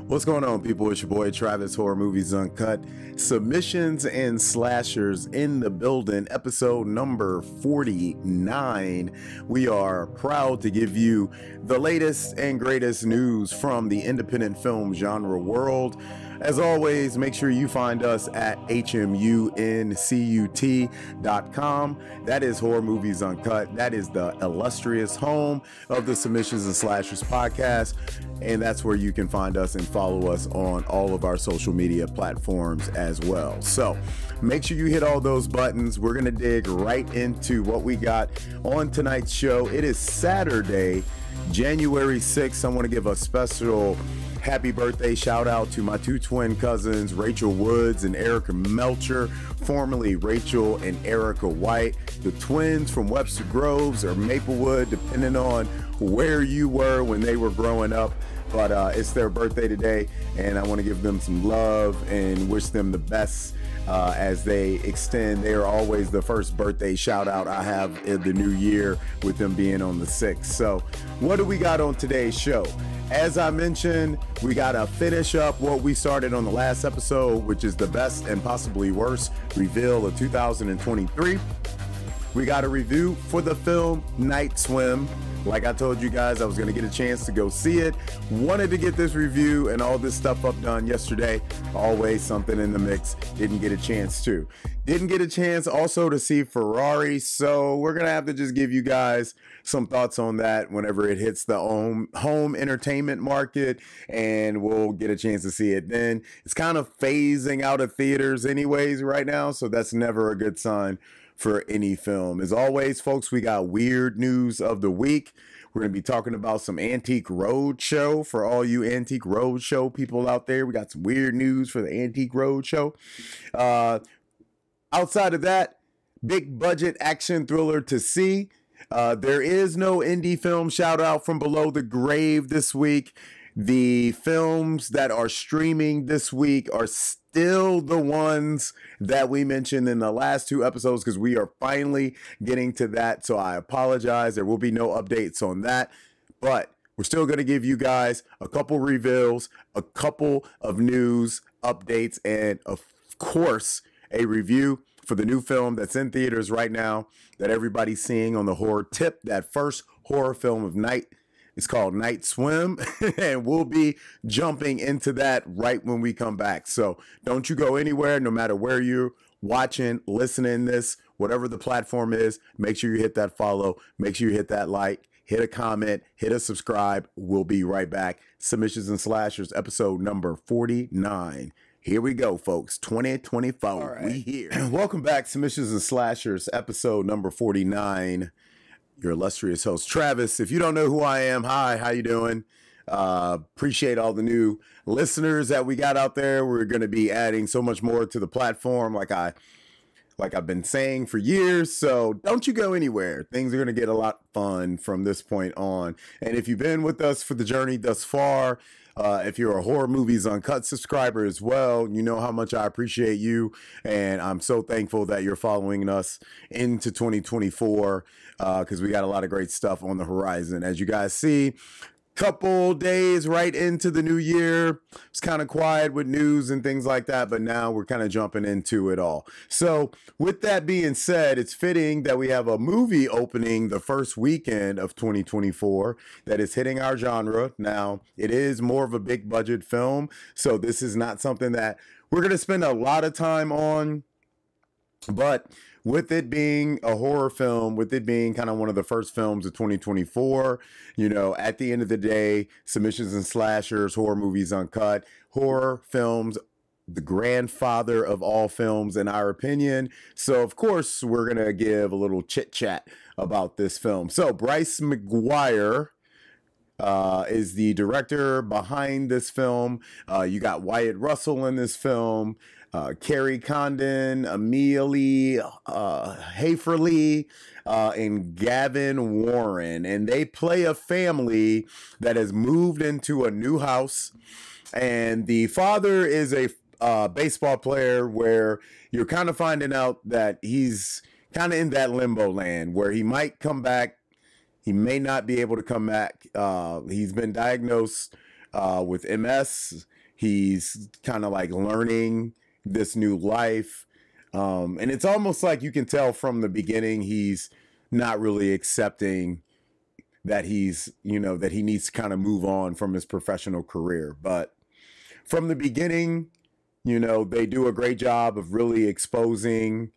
What's going on, people? It's your boy Travis, Horror Movies Uncut. Submissions and Slashers in the building, episode number 49. We are proud to give you the latest and greatest news from the independent film genre world. As always, make sure you find us at hmuncut.com. That is Horror Movies Uncut. That is the illustrious home of the Submissions and Slashers podcast. And that's where you can find us and follow us on all of our social media platforms as well. So make sure you hit all those buttons. We're going to dig right into what we got on tonight's show. It is Saturday, January 6th. I want to give a special happy birthday shout out to my two twin cousins, Rachel Woods and Erica Melcher, formerly Rachel and Erica White, the twins from Webster Groves or Maplewood, depending on where you were when they were growing up. But it's their birthday today, and I want to give them some love and wish them the best as they extend. They are always the first birthday shout out I have in the new year, with them being on the 6th. So what do we got on today's show? As I mentioned, we got to finish up what we started on the last episode, which is the best and possibly worst reveal of 2023. We got a review for the film NIGHTSWIM. Like I told you guys, I was going to get a chance to go see it. Wanted to get this review and all this stuff up done yesterday. Always something in the mix. Didn't get a chance to. Didn't get a chance also to see Ferrari. So we're going to have to just give you guys some thoughts on that whenever it hits the home entertainment market, and we'll get a chance to see it then. It's kind of phasing out of theaters anyways right now, so that's never a good sign for any film. As always, folks, we got weird news of the week. We're going to be talking about some Antique Roadshow for all you Antique Roadshow people out there. We got some weird news for the Antique Roadshow. Outside of that, big budget action thriller to see. There is no indie film shout out from below the grave this week. The films that are streaming this week are still the ones that we mentioned in the last two episodes, because we are finally getting to that. So I apologize. There will be no updates on that, but we're still going to give you guys a couple reveals, a couple of news updates, and of course, a review for the new film that's in theaters right now that everybody's seeing on the horror tip. That first horror film of night. It's called NIGHTSWIM, and we'll be jumping into that right when we come back. So don't you go anywhere, no matter where you're watching, listening this, whatever the platform is. Make sure you hit that follow. Make sure you hit that like, hit a comment, hit a subscribe. We'll be right back. Submissions and Slashers, episode number 49. Here we go, folks. 2024. All right. We here. Welcome back, Submissions and Slashers, episode number 49. Your illustrious host, Travis. If you don't know who I am, hi, how you doing? Appreciate all the new listeners that we got out there. We're going to be adding so much more to the platform, like I've been saying for years. So don't you go anywhere. Things are going to get a lot fun from this point on. And if you've been with us for the journey thus far, if you're a Horror Movies Uncut subscriber as well, you know how much I appreciate you. And I'm so thankful that you're following us into 2024, because we got a lot of great stuff on the horizon. As you guys see, couple days right into the new year. It's kind of quiet with news and things like that, but now we're kind of jumping into it all. So with that being said, it's fitting that we have a movie opening the first weekend of 2024 that is hitting our genre. Now, it is more of a big budget film, so this is not something that we're going to spend a lot of time on, but with it being a horror film, with it being kind of one of the first films of 2024, you know, at the end of the day, Submissions and Slashers, Horror Movies Uncut, horror films, the grandfather of all films, in our opinion. So, of course, we're going to give a little chit chat about this film. So, Bryce McGuire is the director behind this film. You got Wyatt Russell in this film. Carrie Condon, Amelie Haferly, and Gavin Warren. And they play a family that has moved into a new house. And the father is a baseball player, where you're kind of finding out that he's kind of in that limbo land where he might come back. He may not be able to come back. He's been diagnosed with MS. He's kind of like learning this new life. And it's almost like you can tell from the beginning he's not really accepting that he's, that he needs to kind of move on from his professional career. But from the beginning, they do a great job of really exposing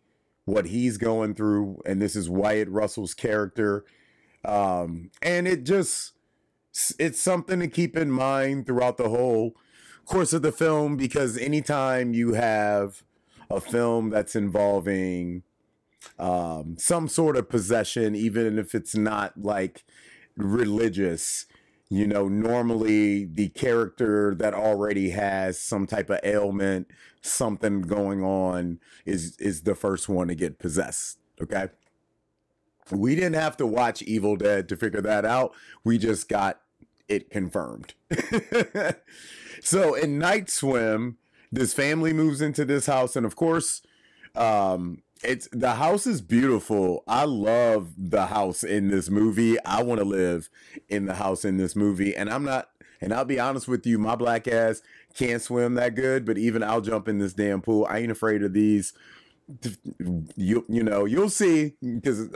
what he's going through. And this is Wyatt Russell's character. And it's something to keep in mind throughout the whole course of the film, because anytime you have a film that's involving some sort of possession, even if it's not like religious, normally the character that already has some type of ailment, something going on, is the first one to get possessed. Okay. We didn't have to watch Evil Dead to figure that out. We just got it confirmed. So in NIGHTSWIM, this family moves into this house, and of course, the house is beautiful. I love the house in this movie. I want to live in the house in this movie, and I'll be honest with you, my black ass can't swim that good, but even I'll jump in this damn pool. I ain't afraid of these. You'll see, because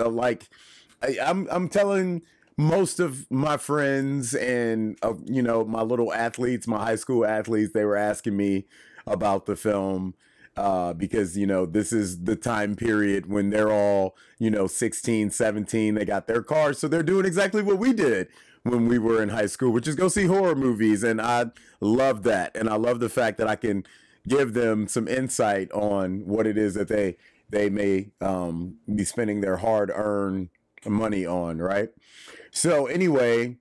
I'm telling most of my friends and my little athletes, my high school athletes, they were asking me about the film because this is the time period when they're all 16, 17, they got their cars, so they're doing exactly what we did when we were in high school, which is go see horror movies. And I love that, and I love the fact that I can give them some insight on what it is that they may be spending their hard-earned money on, right? So anyway,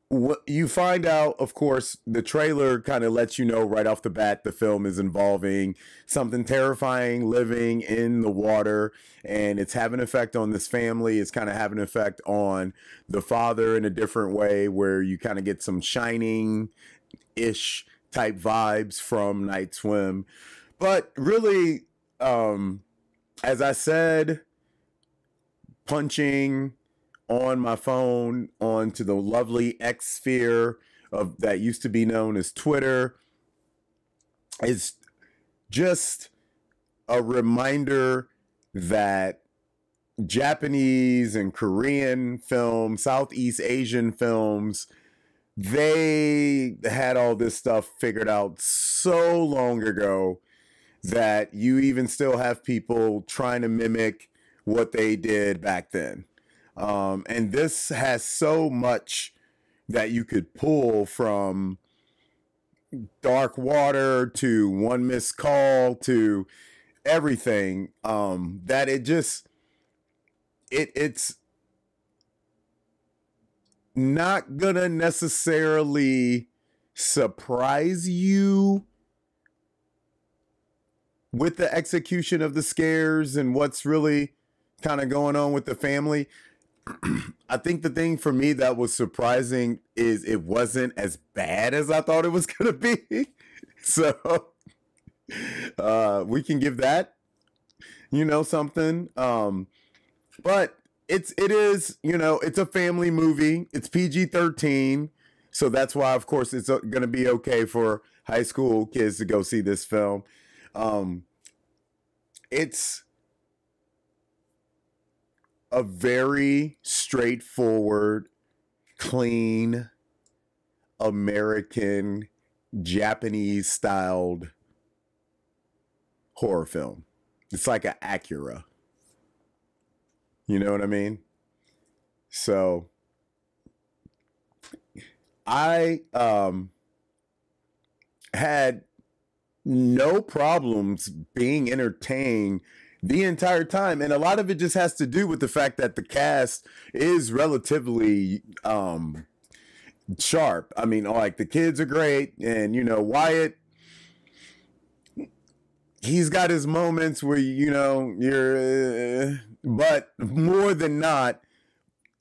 what you find out, of course, the trailer kind of lets you know right off the bat the film is involving something terrifying living in the water, and it's having an effect on this family. It's kind of having an effect on the father in a different way, where you kind of get some Shining-ish type vibes from NIGHTSWIM. But really, as I said, punching on my phone onto the lovely X sphere of that used to be known as Twitter is just a reminder that Japanese and Korean films, Southeast Asian films, they had all this stuff figured out so long ago that you even still have people trying to mimic what they did back then. And this has so much that you could pull from Dark Water to One Missed Call to everything, that it's not gonna necessarily surprise you with the execution of the scares and what's really kind of going on with the family. I think the thing for me that was surprising is it wasn't as bad as I thought it was going to be. So we can give that, something. But it is, it's a family movie. It's PG-13. So that's why, of course, it's going to be okay for high school kids to go see this film. It's a very straightforward, clean, American, Japanese-styled horror film. It's like an Acura. You know what I mean? So I had no problems being entertained the entire time, and a lot of it just has to do with the fact that the cast is relatively sharp. I mean, like, the kids are great, and Wyatt, he's got his moments where you're but more than not,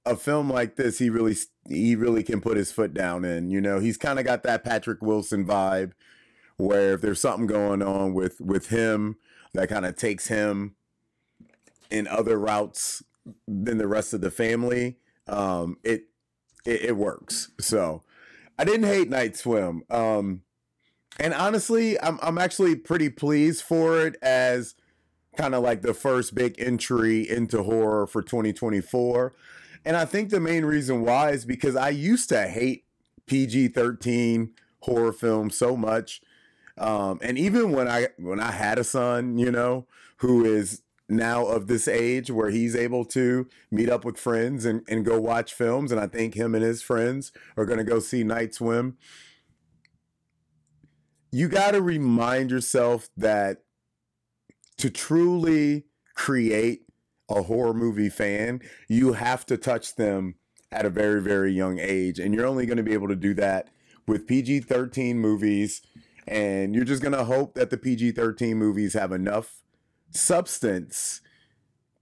a film like this, he really can put his foot down in. He's kind of got that Patrick Wilson vibe, where if there's something going on with him that kind of takes him in other routes than the rest of the family, it works. So I didn't hate Night Swim. And honestly, I'm actually pretty pleased for it as kind of like the first big entry into horror for 2024. And I think the main reason why is because I used to hate PG-13 horror films so much. And even when I had a son, you know, who is now of this age where he's able to meet up with friends and go watch films, and I think him and his friends are going to go see Night Swim. You got to remind yourself that to truly create a horror movie fan, you have to touch them at a very, very young age. And you're only going to be able to do that with PG-13 movies. And you're just going to hope that the PG-13 movies have enough substance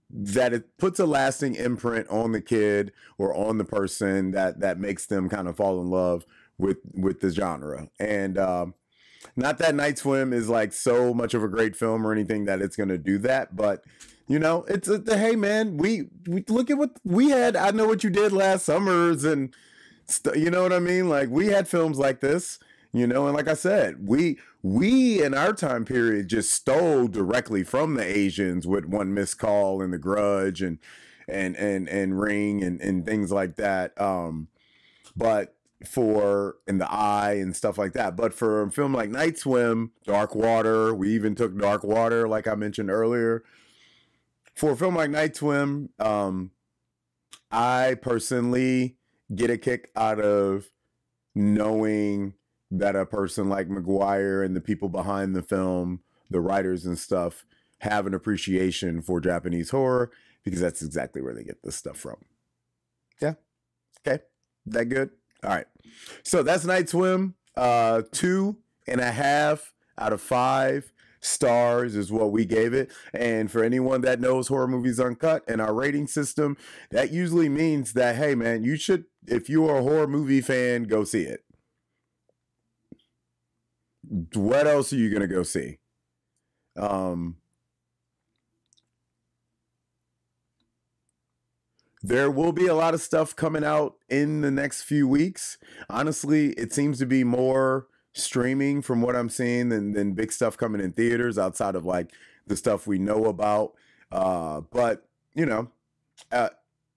that it puts a lasting imprint on the kid or on the person that makes them kind of fall in love with the genre. And not that Night Swim is like so much of a great film or anything that it's going to do that, but you know, it's hey man, we look at what we had. I Know What You Did Last Summers, and you know what I mean? Like, we had films like this, you know, and like I said, we in our time period just stole directly from the Asians with One Missed Call and The Grudge and Ring and things like that. But for In the Eye and stuff like that. But for a film like Night Swim, Dark Water, we even took Dark Water, like I mentioned earlier. For a film like Night Swim, I personally get a kick out of knowing that a person like McGuire and the people behind the film, the writers and stuff, have an appreciation for Japanese horror, because that's exactly where they get this stuff from. Yeah. Okay. That good? All right. So that's Night Swim. 2.5 out of 5 stars is what we gave it. And for anyone that knows Horror Movies Uncut and our rating system, that usually means that, hey man, you should, if you are a horror movie fan, go see it. What else are you going to go see? There will be a lot of stuff coming out in the next few weeks. Honestly, it seems to be more streaming from what I'm seeing than big stuff coming in theaters outside of like the stuff we know about. But you know,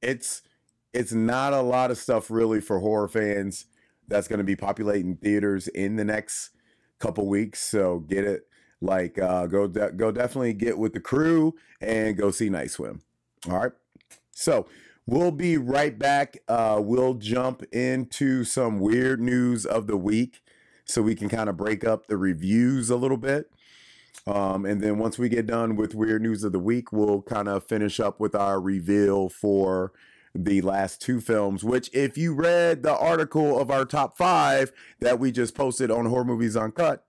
it's not a lot of stuff really for horror fans that's going to be populating theaters in the next couple weeks. So get it, like go definitely get with the crew and go see Night Swim. All right. So we'll be right back. We'll jump into some weird news of the week so we can kind of break up the reviews a little bit. And then once we get done with weird news of the week, we'll kind of finish up with our reveal for the last 2 films, which if you read the article of our top 5 that we just posted on Horror Movies Uncut,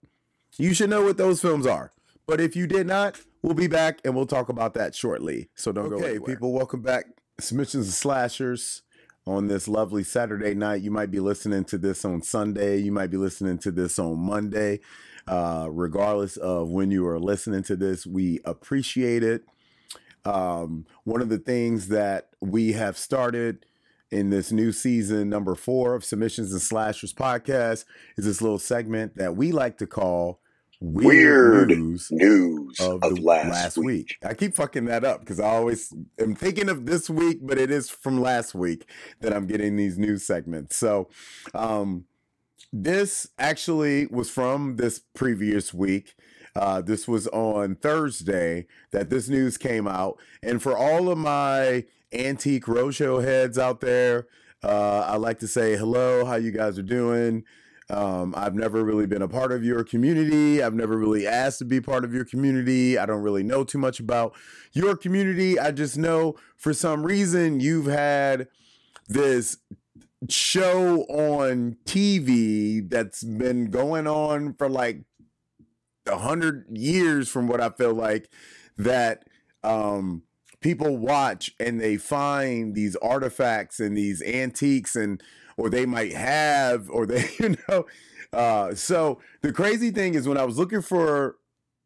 you should know what those films are. But if you did not, we'll be back and we'll talk about that shortly. So don't go anywhere. People, welcome back. Submissions Slashers on this lovely Saturday night. You might be listening to this on Sunday. You might be listening to this on Monday. Regardless of when you are listening to this, we appreciate it. One of the things that we have started in this new season, number 4 of Submissions and Slashers podcast, is this little segment that we like to call Weird News of last week. I keep fucking that up because I always am thinking of this week, but it is from last week that I'm getting these news segments. So this actually was from this previous week. This was on Thursday that this news came out. And for all of my antique roadshow heads out there, I like to say hello, how you guys are doing. I've never really been a part of your community. I've never really asked to be part of your community. I don't really know too much about your community. I just know for some reason you've had this show on TV that's been going on for like 100 years from what I feel like, that people watch and they find these artifacts and these antiques, and or they might have, or they, you know. So the crazy thing is, when I was looking for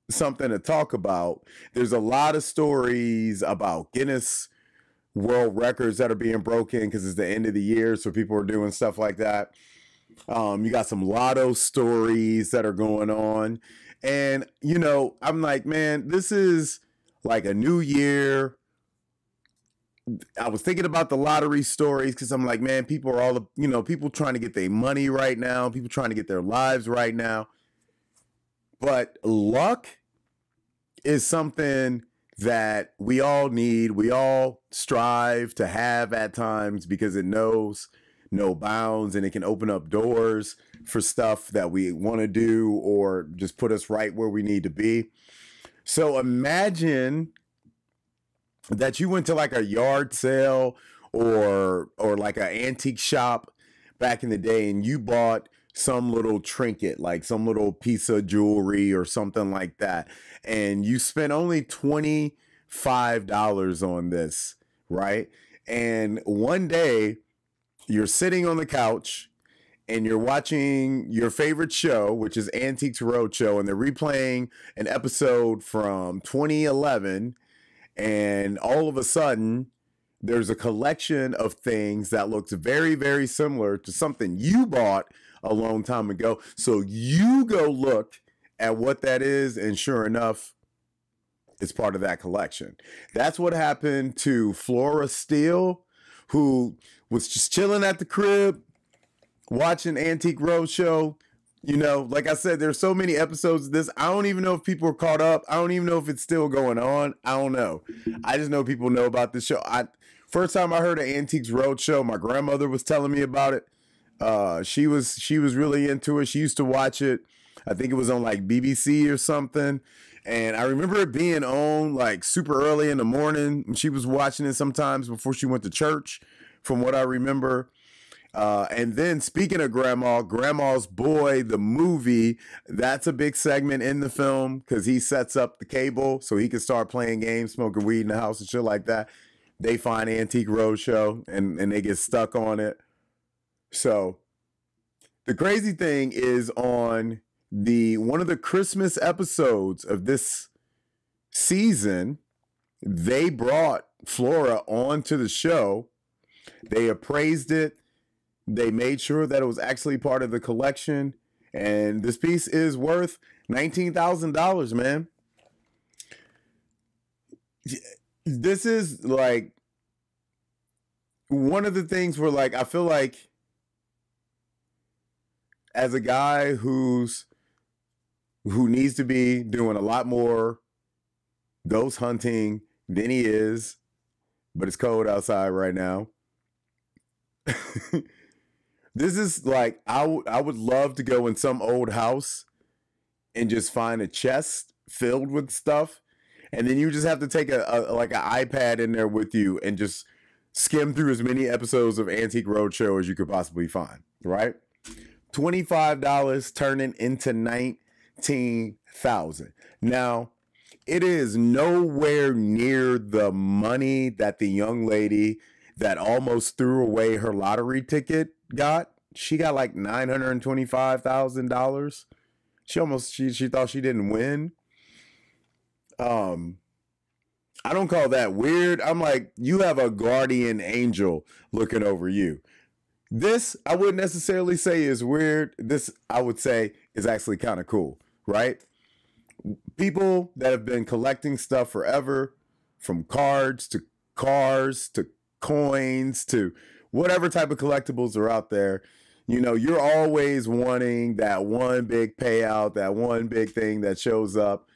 something to talk about, there's a lot of stories about Guinness World Records that are being broken because it's the end of the year, so people are doing stuff like that. You got some lotto stories that are going on. And, you know, I'm like, man, this is like a new year. I was thinking about the lottery stories because I'm like, man, people are all, you know, people trying to get their money right now, people trying to get their lives right now. But luck is something that we all need, we all strive to have at times because it knows no bounds and it can open up doors for stuff that we want to do or just put us right where we need to be. So imagine that you went to like a yard sale or like an antique shop back in the day and you bought some little trinket, like some little piece of jewelry or something like that, and you spent only $25 on this, right? And one day you're sitting on the couch and you're watching your favorite show, which is Antiques Roadshow, and they're replaying an episode from 2011, and all of a sudden there's a collection of things that looks very, very similar to something you bought a long time ago. So you go look at what that is, and sure enough, it's part of that collection. That's what happened to Flora Steele, who was just chilling at the crib, watching Antique Roadshow. You know, like I said, there's so many episodes of this. I don't even know if people are caught up. I don't even know if it's still going on. I don't know. I just know people know about this show. First time I heard of Antiques Roadshow, my grandmother was telling me about it. She was really into it. She used to watch it. I think it was on like BBC or something. And I remember it being on like super early in the morning. She was watching it sometimes before she went to church, from what I remember. And then speaking of Grandma's Boy, the movie, that's a big segment in the film because he sets up the cable so he can start playing games, smoking weed in the house and shit like that. They find Antique Roadshow and they get stuck on it. So the crazy thing is on one of the Christmas episodes of this season, they brought Flora onto the show. They appraised it. They made sure that it was actually part of the collection. And this piece is worth $19,000, man. This is like one of the things where like, I feel like as a guy who needs to be doing a lot more ghost hunting than he is, but it's cold outside right now. This is like, I would love to go in some old house and just find a chest filled with stuff. And then you just have to take like an iPad in there with you and just skim through as many episodes of Antique Roadshow as you could possibly find, right? $25 turning into $19,000. Now, it is nowhere near the money that the young lady that almost threw away her lottery ticket got. She got like $925,000. She thought she didn't win. I don't call that weird. I'm like, you have a guardian angel looking over you. This, I wouldn't necessarily say is weird. This, I would say, is actually kind of cool, right? People that have been collecting stuff forever, from cards to cars to coins to whatever type of collectibles are out there, you know, you're always wanting that one big payout, that one big thing that shows up.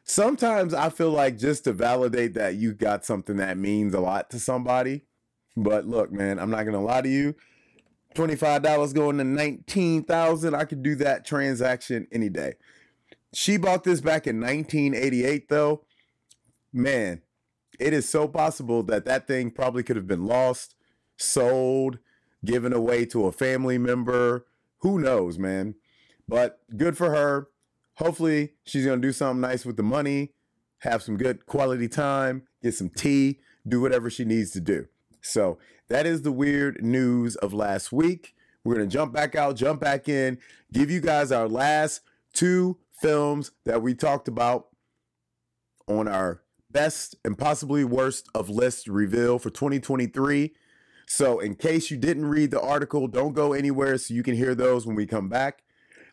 Sometimes I feel like just to validate that you got something that means a lot to somebody. But look, man, I'm not going to lie to you. $25 going to $19,000. I could do that transaction any day. She bought this back in 1988, though. Man, it is so possible that that thing probably could have been lost, sold, given away to a family member. Who knows, man? But good for her. Hopefully, she's going to do something nice with the money, have some good quality time, get some tea, do whatever she needs to do. So that is the weird news of last week. We're going to jump back out, jump back in, give you guys our last two films that we talked about on our best and possibly worst of list reveal for 2023. So in case you didn't read the article, don't go anywhere so you can hear those when we come back.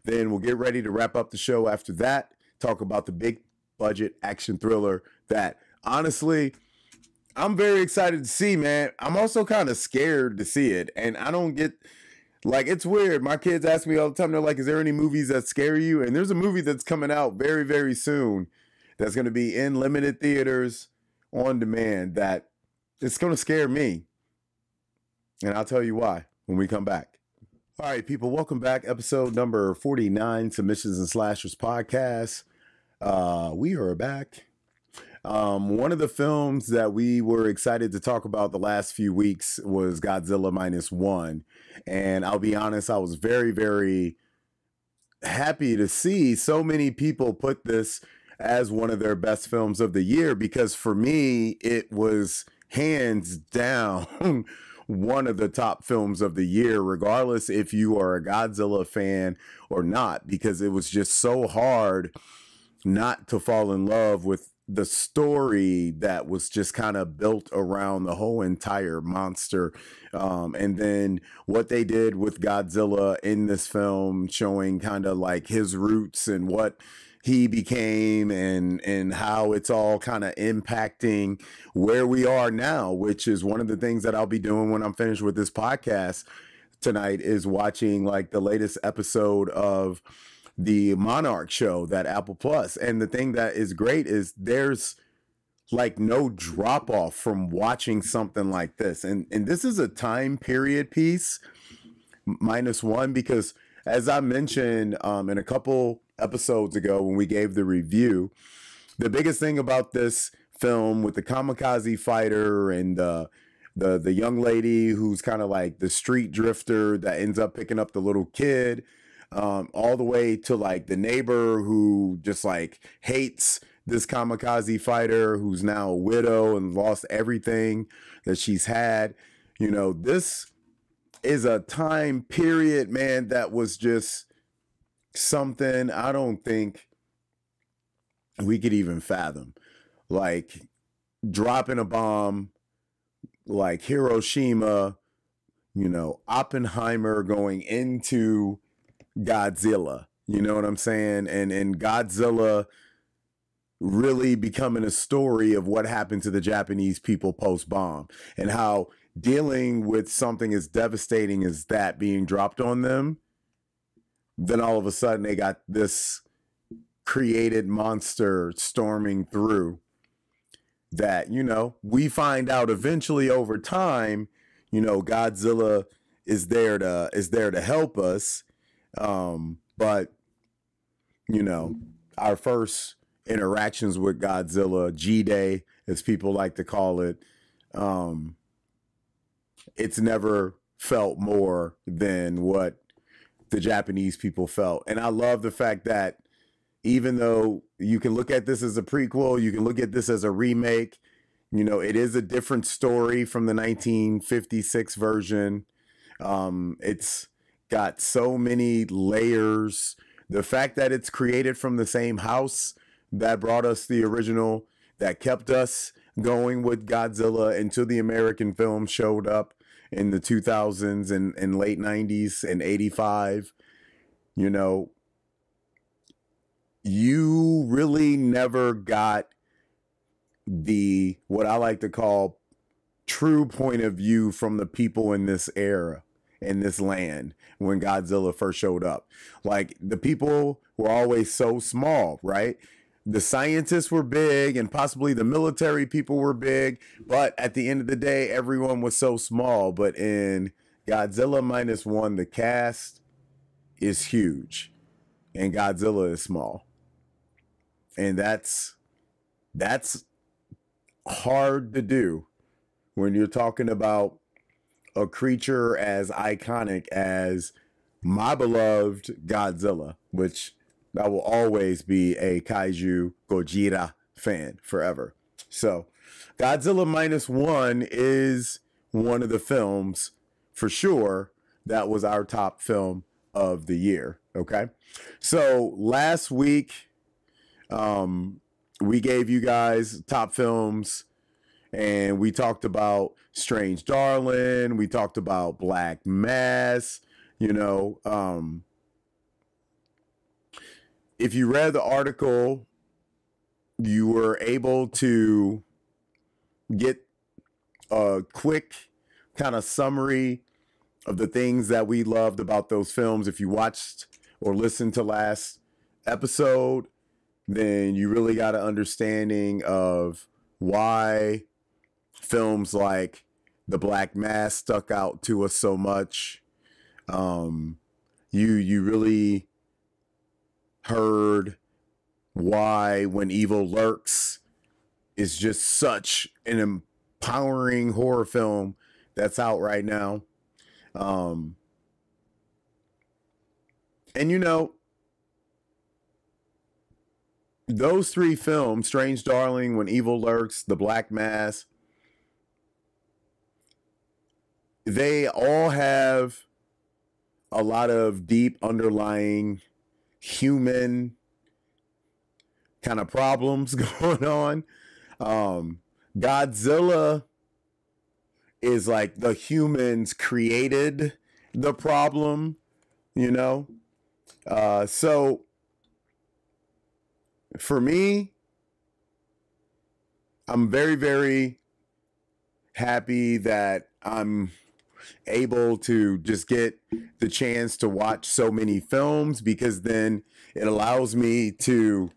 Then we'll get ready to wrap up the show after that, talk about the big budget action thriller that honestly, I'm very excited to see, man. I'm also kind of scared to see it. And I don't get, like, it's weird. My kids ask me all the time, they're like, is there any movies that scare you? And there's a movie that's coming out very, very soon that's going to be in limited theaters on demand that it's going to scare me. And I'll tell you why when we come back. All right, people, welcome back. Episode number 49, Submissions and Slashers podcast. We are back. One of the films that we were excited to talk about the last few weeks was Godzilla Minus One. And I'll be honest, I was very, very happy to see so many people put this as one of their best films of the year, because for me, it was hands down one of the top films of the year, regardless if you are a Godzilla fan or not, because it was just so hard not to fall in love with the story that was just kind of built around the whole entire monster. And then what they did with Godzilla in this film, showing kind of like his roots and what he became and how it's all kind of impacting where we are now, which is one of the things that I'll be doing when I'm finished with this podcast tonight, is watching like the latest episode of the Monarch show, that Apple Plus. And the thing that is great is there's like no drop off from watching something like this. And this is a time period piece, Minus One, because as I mentioned in a couple episodes ago when we gave the review, the biggest thing about this film with the kamikaze fighter and the young lady who's kind of like the street drifter that ends up picking up the little kid, all the way to like the neighbor who just like hates this kamikaze fighter, who's now a widow and lost everything that she's had. You know, this is a time period, man, that was just something I don't think we could even fathom. Like dropping a bomb, like Hiroshima, you know, Oppenheimer going into Godzilla, you know what I'm saying? And Godzilla really becoming a story of what happened to the Japanese people post-bomb, and how dealing with something as devastating as that being dropped on them, then all of a sudden they got this created monster storming through that, you know, we find out eventually over time, you know, Godzilla is there to help us. But you know, our first interactions with Godzilla, G-Day, as people like to call it, it's never felt more than what the Japanese people felt. And I love the fact that even though you can look at this as a prequel, you can look at this as a remake, you know, it is a different story from the 1956 version. It's got so many layers. The fact that it's created from the same house that brought us the original, that kept us going with Godzilla until the American film showed up in the 2000s and late 90s and 85, you know, you really never got the, what I like to call, true point of view from the people in this era, in this land, when Godzilla first showed up. Like, the people were always so small, right? The scientists were big, and possibly the military people were big, but at the end of the day, everyone was so small. But in Godzilla Minus One, the cast is huge, and Godzilla is small. And that's hard to do when you're talking about a creature as iconic as my beloved Godzilla, which I will always be a kaiju Gojira fan forever. So Godzilla Minus One is one of the films for sure that was our top film of the year. Okay. So last week, we gave you guys top films And we talked about Strange Darling. We talked about Black Mass. You know, if you read the article, you were able to get a quick kind of summary of the things that we loved about those films. If you watched or listened to last episode, then you really got an understanding of why films like The Black Mass stuck out to us so much. You really heard why When Evil Lurks is just such an empowering horror film that's out right now. And you know, those three films, Strange Darling, When Evil Lurks, The Black Mass, they all have a lot of deep underlying human kind of problems going on. Godzilla is like the humans created the problem, you know? So for me, I'm very, very happy that I'm able to just get the chance to watch so many films, because then it allows me to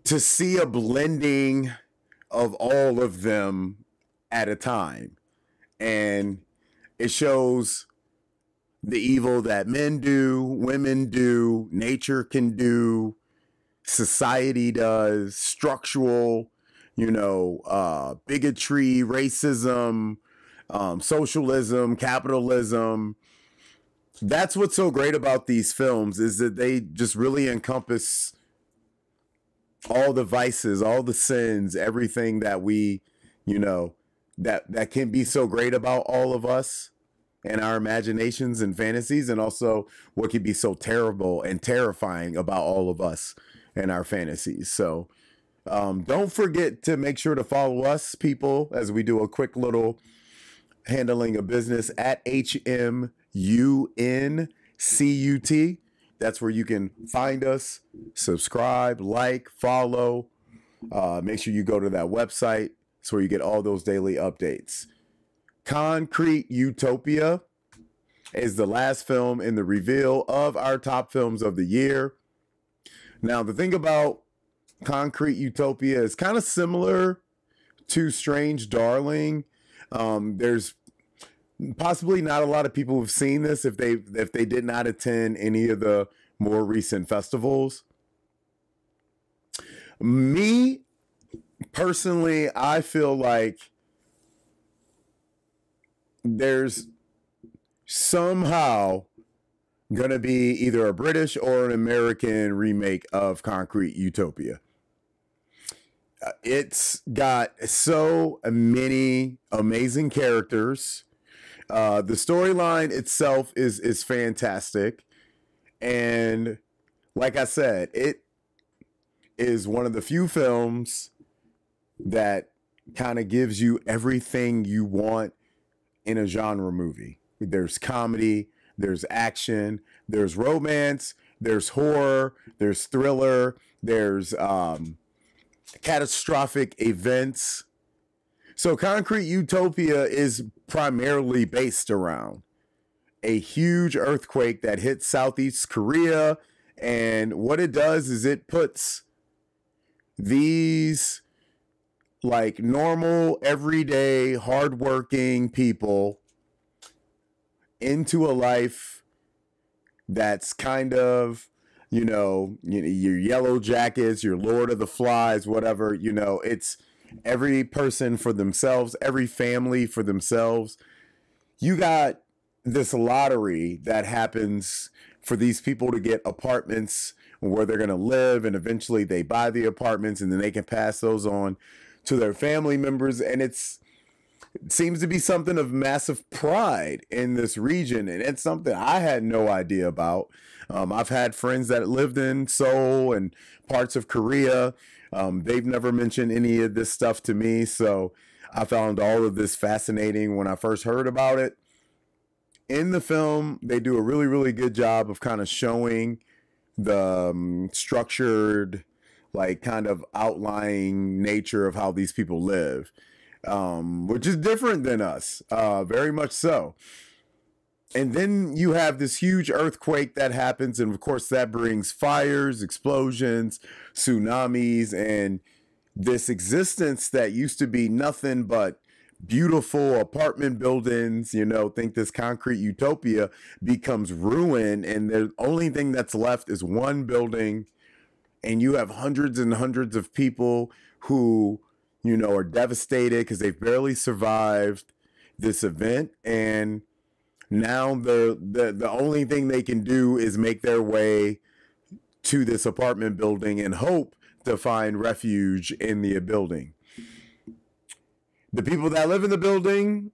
see a blending of all of them at a time. And it shows the evil that men do, women do, nature can do, society does, structural, you know, bigotry, racism, socialism, capitalism. That's what's so great about these films, is that they just really encompass all the vices, all the sins, everything that we, you know, that can be so great about all of us and our imaginations and fantasies, and also what can be so terrible and terrifying about all of us and our fantasies. So don't forget to make sure to follow us, people, as we do a quick little handling of business at HMUNCUT. That's where you can find us, subscribe, like, follow. Make sure you go to that website. It's where you get all those daily updates. Concrete Utopia is the last film in the reveal of our top films of the year. Now, the thing about Concrete Utopia is kind of similar to Strange Darling. There's possibly not a lot of people who've seen this if they did not attend any of the more recent festivals. Me personally, I feel like there's somehow gonna be either a British or an American remake of Concrete Utopia. It's got so many amazing characters. The storyline itself is fantastic. And like I said, it is one of the few films that kind of gives you everything you want in a genre movie. There's comedy, there's action, there's romance, there's horror, there's thriller, there's catastrophic events. So Concrete Utopia is primarily based around a huge earthquake that hit Southeast Korea. And what it does is it puts these like normal, everyday, hardworking people into a life that's kind of, you know, your Yellow Jackets, your Lord of the Flies, whatever, you know, it's every person for themselves, every family for themselves. You got this lottery that happens for these people to get apartments where they're going to live, and eventually they buy the apartments and then they can pass those on to their family members. And it seems to be something of massive pride in this region, and it's something I had no idea about. I've had friends that lived in Seoul and parts of Korea. They've never mentioned any of this stuff to me, so I found all of this fascinating when I first heard about it. In the film, they do a really, really good job of kind of showing the structured, like kind of outlying nature of how these people live, which is different than us, very much so. And then you have this huge earthquake that happens, and of course that brings fires, explosions, tsunamis, and this existence that used to be nothing but beautiful apartment buildings, think this concrete utopia, becomes ruin, and the only thing that's left is one building, and you have hundreds and hundreds of people who, are devastated because they've barely survived this event, and now the only thing they can do is make their way to this apartment building and hope to find refuge in the building. The people that live in the building,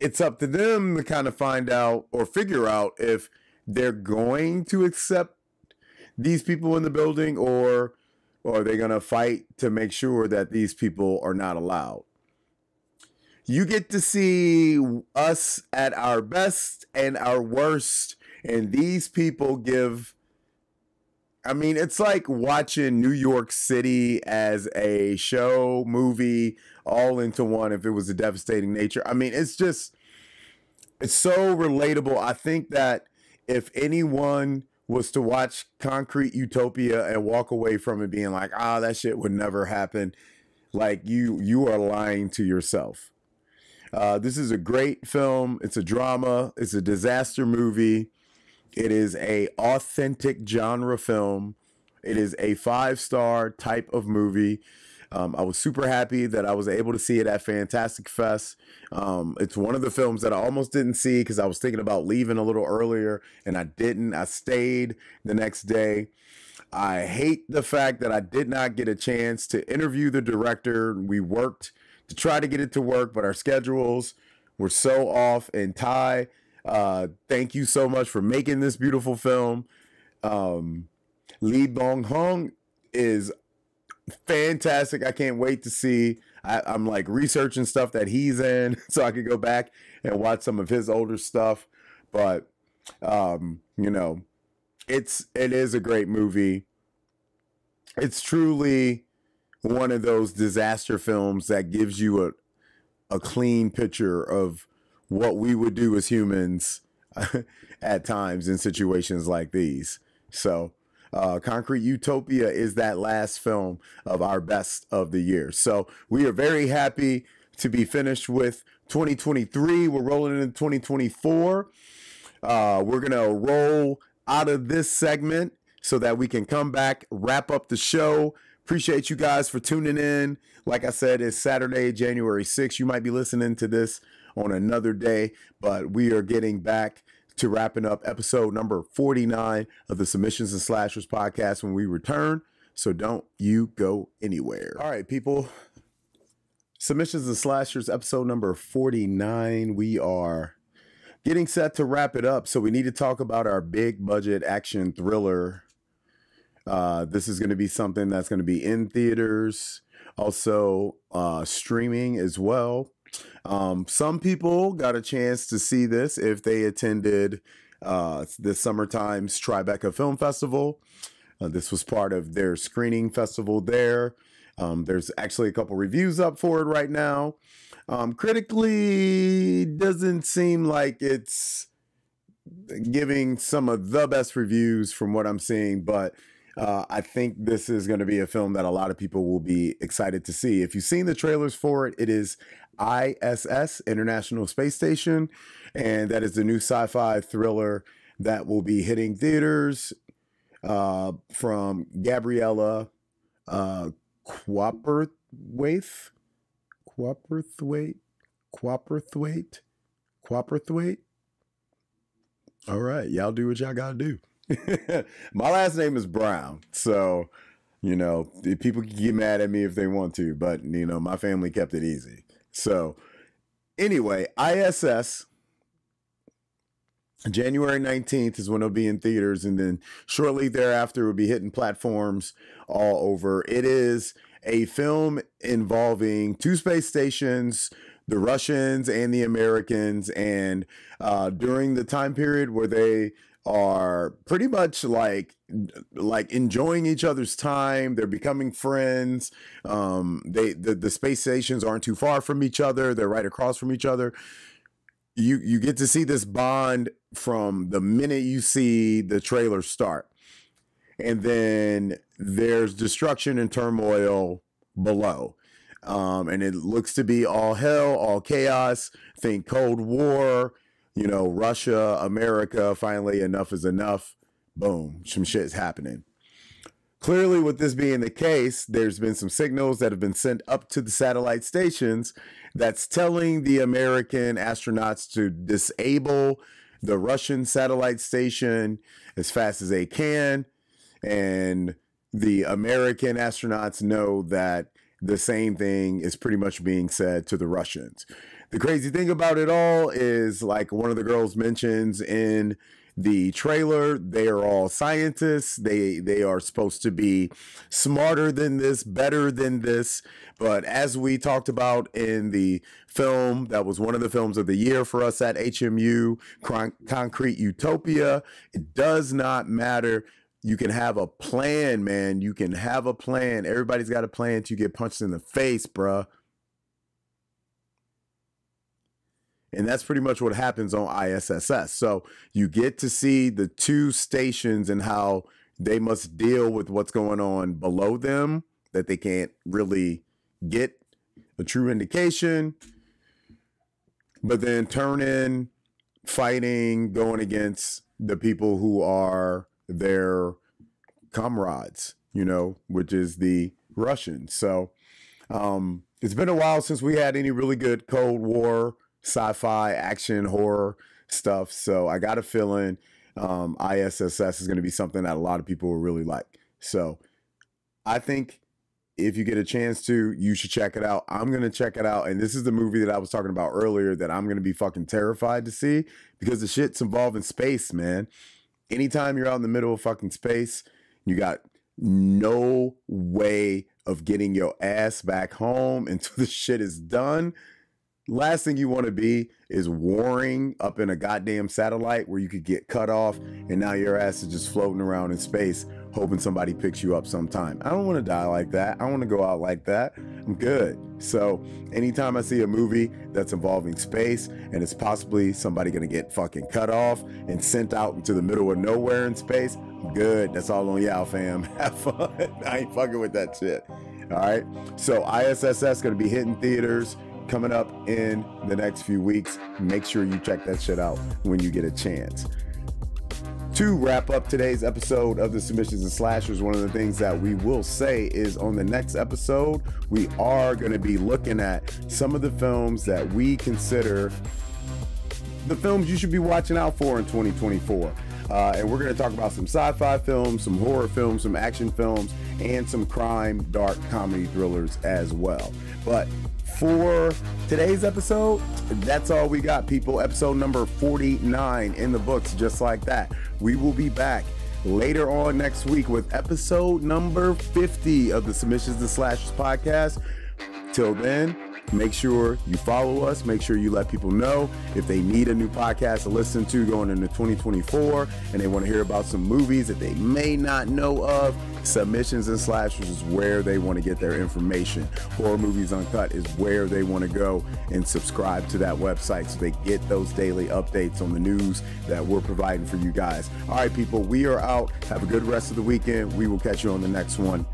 it's up to them to kind of find out or figure out if they're going to accept these people in the building, or are they going to fight to make sure that these people are not allowed. You get to see us at our best and our worst, and these people it's like watching New York City as a show, movie, all into one if it was a devastating nature. It's so relatable. I think that if anyone was to watch Concrete Utopia and walk away from it being like, that shit would never happen, like you are lying to yourself. This is a great film. It's a drama. It's a disaster movie. It is a authentic genre film. It is a 5-star type of movie. I was super happy that I was able to see it at Fantastic Fest. It's one of the films that I almost didn't see because I was thinking about leaving a little earlier, and I didn't. I stayed the next day. I hate the fact that I did not get a chance to interview the director. We worked to try to get it to work, but our schedules were so off. And Ty, thank you so much for making this beautiful film. Lee Bong Hong is fantastic. I can't wait to see. I'm like researching stuff that he's in so I could go back and watch some of his older stuff. But it is a great movie. It's truly one of those disaster films that gives you a clean picture of what we would do as humans at times in situations like these. So Concrete Utopia is that last film of our best of the year. So we are very happy to be finished with 2023. We're rolling into 2024. We're going to roll out of this segment so that we can come back, wrap up the show. Appreciate you guys for tuning in. Like I said, it's Saturday, January 6th. You might be listening to this on another day, but we are getting back to wrapping up episode number 49 of the Submissions and Slashers podcast when we return. So don't you go anywhere. All right, people. Submissions and Slashers episode number 49. We are getting set to wrap it up. So we need to talk about our big budget action thriller. This is going to be something that's going to be in theaters, also streaming as well. Some people got a chance to see this if they attended the Summertime's Tribeca Film Festival. This was part of their screening festival there. There's actually a couple reviews up for it right now. Critically, doesn't seem like it's giving some of the best reviews from what I'm seeing, but I think this is going to be a film that a lot of people will be excited to see. If you've seen the trailers for it, it is ISS, International Space Station, and that is the new sci-fi thriller that will be hitting theaters from Gabriella Cowperthwaite. All right, y'all do what y'all gotta do. My last name is Brown, so people can get mad at me if they want to, but my family kept it easy. So anyway, ISS, January 19th is when it'll be in theaters, and then shortly thereafter it will be hitting platforms all over. It is a film involving two space stations, the Russians and the Americans, and during the time period where they are pretty much like enjoying each other's time. They're becoming friends. The space stations aren't too far from each other. They're right across from each other. You get to see this bond from the minute you see the trailer start. And then there's destruction and turmoil below. And it looks to be all hell, all chaos. Think Cold War, you know, Russia, America, finally enough is enough. Boom, some shit's happening. Clearly, with this being the case, there's been some signals that have been sent up to the satellite stations that's telling the American astronauts to disable the Russian satellite station as fast as they can. And the American astronauts know that the same thing is pretty much being said to the Russians. The crazy thing about it all is, like one of the girls mentions in the trailer, they are all scientists. They are supposed to be smarter than this, better than this. But as we talked about in the film, that was one of the films of the year for us at HMU, Concrete Utopia, it does not matter. You can have a plan, man. You can have a plan. Everybody's got a plan till you get punched in the face, bruh. And that's pretty much what happens on ISSS. So you get to see the two stations and how they must deal with what's going on below them, that they can't really get a true indication. But then turn in, fighting, going against the people who are their comrades, you know, which is the Russians. So it's been a while since we had any really good Cold War sci-fi action horror stuff. So I got a feeling ISSS is going to be something that a lot of people will really like. So I think if you get a chance to, you should check it out. I'm going to check it out. And this is the movie that I was talking about earlier that I'm going to be fucking terrified to see, because the shit's involving space, man. Anytime you're out in the middle of fucking space, you got no way of getting your ass back home until the shit is done. Last thing you want to be is warring up in a goddamn satellite where you could get cut off and now your ass is just floating around in space hoping somebody picks you up sometime. I don't want to die like that. I want to go out like that. I'm good. So anytime I see a movie that's involving space and it's possibly somebody going to get fucking cut off and sent out into the middle of nowhere in space, I'm good. That's all on y'all, fam. Have fun. I ain't fucking with that shit. All right. So ISSS going to be hitting theaters coming up in the next few weeks. Make sure you check that shit out when you get a chance. To wrap up today's episode of the Submissions and Slashers, one of the things that we will say is on the next episode, we are going to be looking at some of the films that we consider the films you should be watching out for in 2024. And we're going to talk about some sci-fi films, some horror films, some action films, and some crime, dark comedy thrillers as well. But for today's episode, that's all we got, people. Episode number 49 in the books, just like that. We will be back later on next week with episode number 50 of the Submissions and Slashers podcast. Till then, make sure you follow us. Make sure you let people know if they need a new podcast to listen to going into 2024 and they want to hear about some movies that they may not know of. Submissions and Slashers is where they want to get their information. Horror Movies Uncut is where they want to go and subscribe to that website so they get those daily updates on the news that we're providing for you guys. All right, people, we are out. Have a good rest of the weekend. We will catch you on the next one.